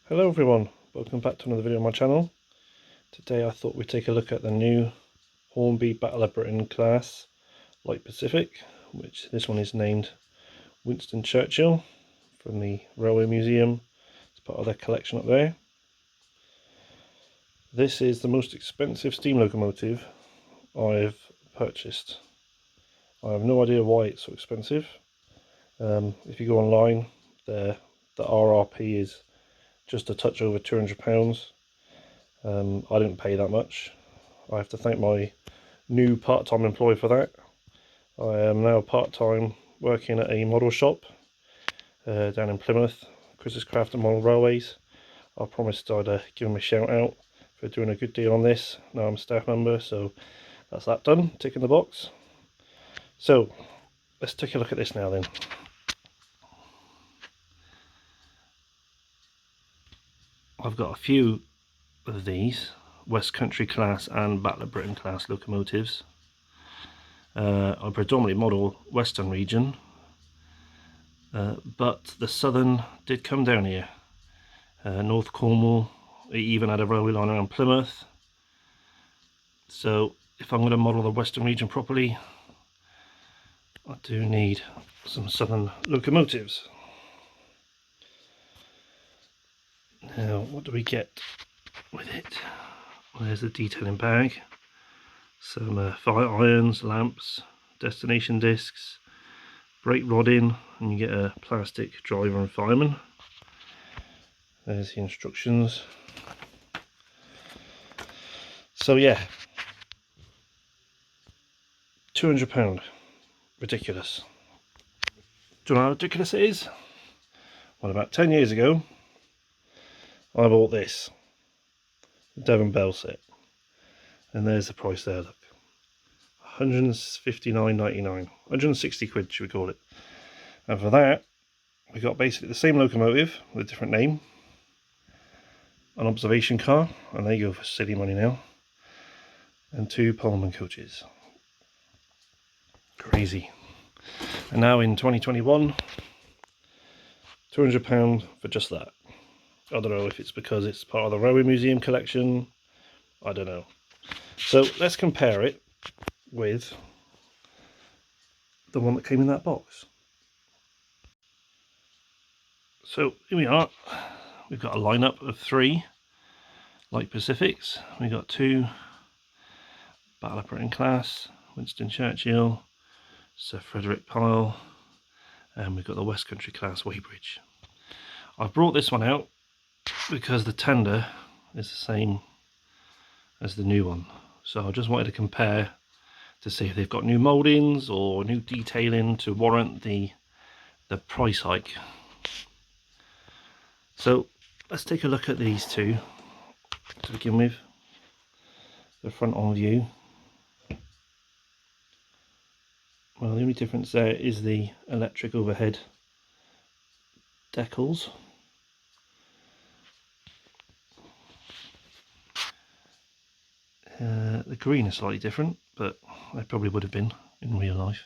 Hello everyone, welcome back to another video on my channel. Today I thought we'd take a look at the new Hornby Battle of Britain class Light Pacific, which this one is named Winston Churchill from the Railway Museum. It's part of their collection up there. This is the most expensive steam locomotive I've purchased. I have no idea why it's so expensive. If you go online, the RRP is just a touch over £200. I didn't pay that much. I have to thank my new part-time employee for that. I am now part-time working at a model shop down in Plymouth, Chris's Craft and Model Railways. I promised I'd give him a shout out for doing a good deal on this. Now I'm a staff member, so that's that done, ticking the box. So let's take a look at this now then. I've got a few of these West Country class and Battle of Britain class locomotives. I predominantly model Western region, but the Southern did come down here. North Cornwall, it even had a railway line around Plymouth. So if I'm going to model the Western region properly, I do need some Southern locomotives. Now, what do we get with it? Well, there's the detailing bag, some fire irons, lamps, destination discs, brake rodding, and you get a plastic driver and fireman. There's the instructions. So yeah, £200, ridiculous. Do you know how ridiculous it is? Well, about 10 years ago, I bought this Devon Bell set, and there's the price there. Look, £159.99, 160 quid should we call it. And for that, we got basically the same locomotive with a different name, an observation car, and they go for silly money now, and 2 Pullman coaches. Crazy. And now in 2021, £200 for just that. I don't know if it's because it's part of the Railway Museum collection, I don't know. So let's compare it with the one that came in that box. So here we are, we've got a lineup of 3 Light Pacifics. We've got 2 Battle of Britain class, Winston Churchill, Sir Frederick Pyle, and we've got the West Country class Wadebridge. I've brought this one out because the tender is the same as the new one, so I just wanted to compare to see if they've got new mouldings or new detailing to warrant the price hike. So let's take a look at these two to begin with. The front on view. Well, the only difference there is the electric overhead decals. The green is slightly different, but they probably would have been in real life.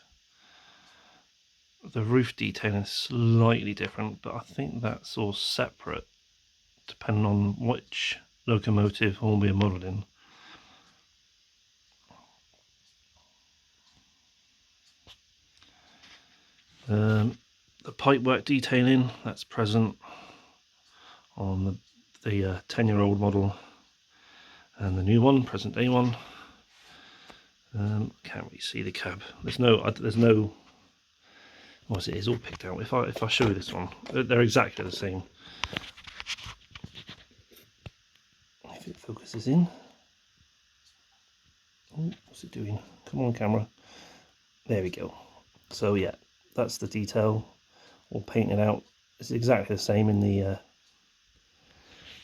The roof detailing is slightly different, but I think that's all separate depending on which locomotive Hornby are modelling. The pipework detailing, that's present on the 10-year-old model and the new one, present day one. Can't really see the cab. There's no. Well, it is all picked out. If I show you this one, they're exactly the same. If it focuses in. Oh, what's it doing? Come on, camera. There we go. So yeah, that's the detail, all painted out. It's exactly the same in the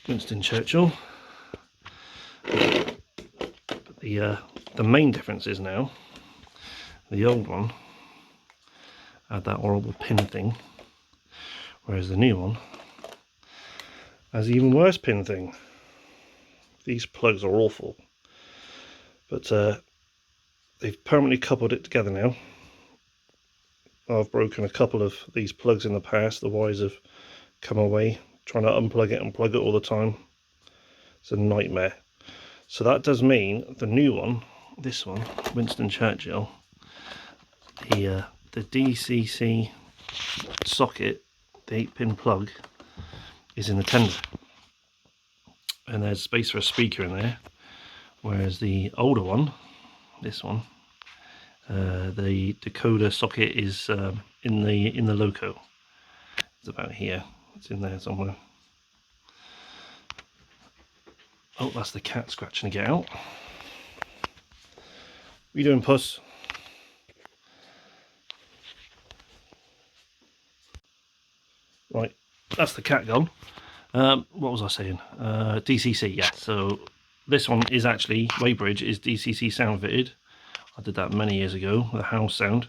Winston Churchill. But the main difference is now, the old one had that horrible pin thing, whereas the new one has an even worse pin thing. These plugs are awful, but they've permanently coupled it together now. I've broken a couple of these plugs in the past, the wires have come away trying to unplug it and plug it all the time. It's a nightmare. So that does mean the new one, this one, Winston Churchill, the DCC socket, the 8-pin plug, is in the tender, and there's space for a speaker in there, whereas the older one, this one, the decoder socket is in the loco. It's about here. It's in there somewhere. Oh, that's the cat scratching to get out. What are you doing, puss? Right, that's the cat gone. What was I saying? DCC, yeah. So this one is actually, Wadebridge is DCC sound fitted. I did that many years ago with a house sound.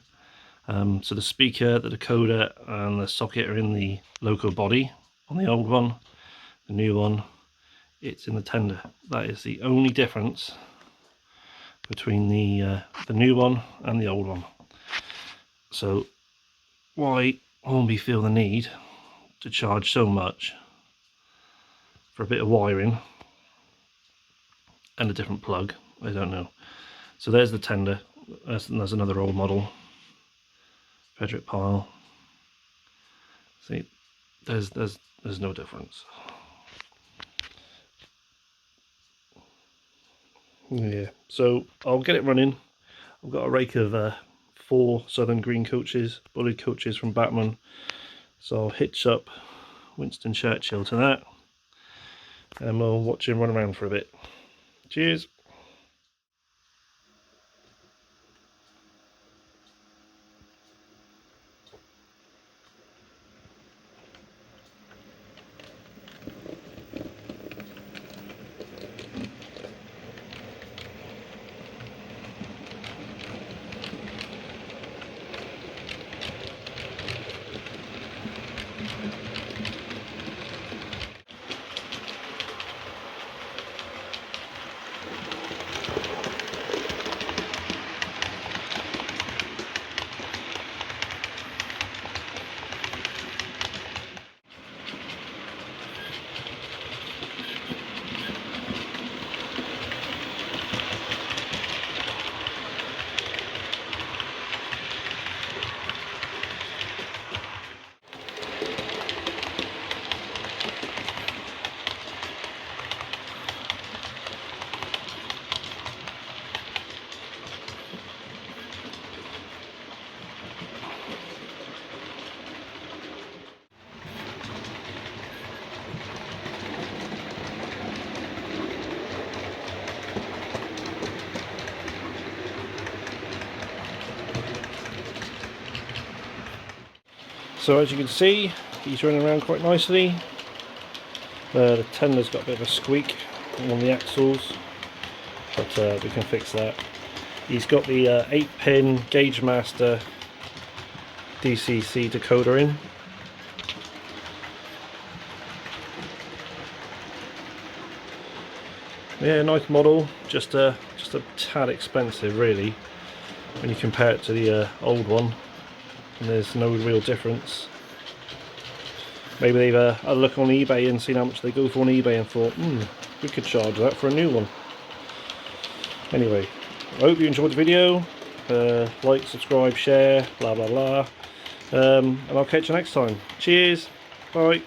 So the speaker, the decoder and the socket are in the loco body on the old one. The new one, it's in the tender. That is the only difference between the new one and the old one. So why Hornby feel the need to charge so much for a bit of wiring and a different plug, I don't know. So there's the tender. There's another old model, Frederick pile. See, there's no difference. Yeah, so I'll get it running. I've got a rake of 4 Southern Green coaches, bullied coaches from Batman. So I'll hitch up Winston Churchill to that, and we'll watch him run around for a bit. Cheers. So as you can see, he's running around quite nicely. The tender's got a bit of a squeak on one of the axles, but we can fix that. He's got the 8-pin gaugemaster DCC decoder in. Yeah, nice model, just a tad expensive really when you compare it to the old one. And there's no real difference. Maybe they've had a look on eBay and seen how much they go for on eBay and thought, we could charge that for a new one. Anyway, I hope you enjoyed the video. Like, subscribe, share, blah blah blah. And I'll catch you next time. Cheers, bye.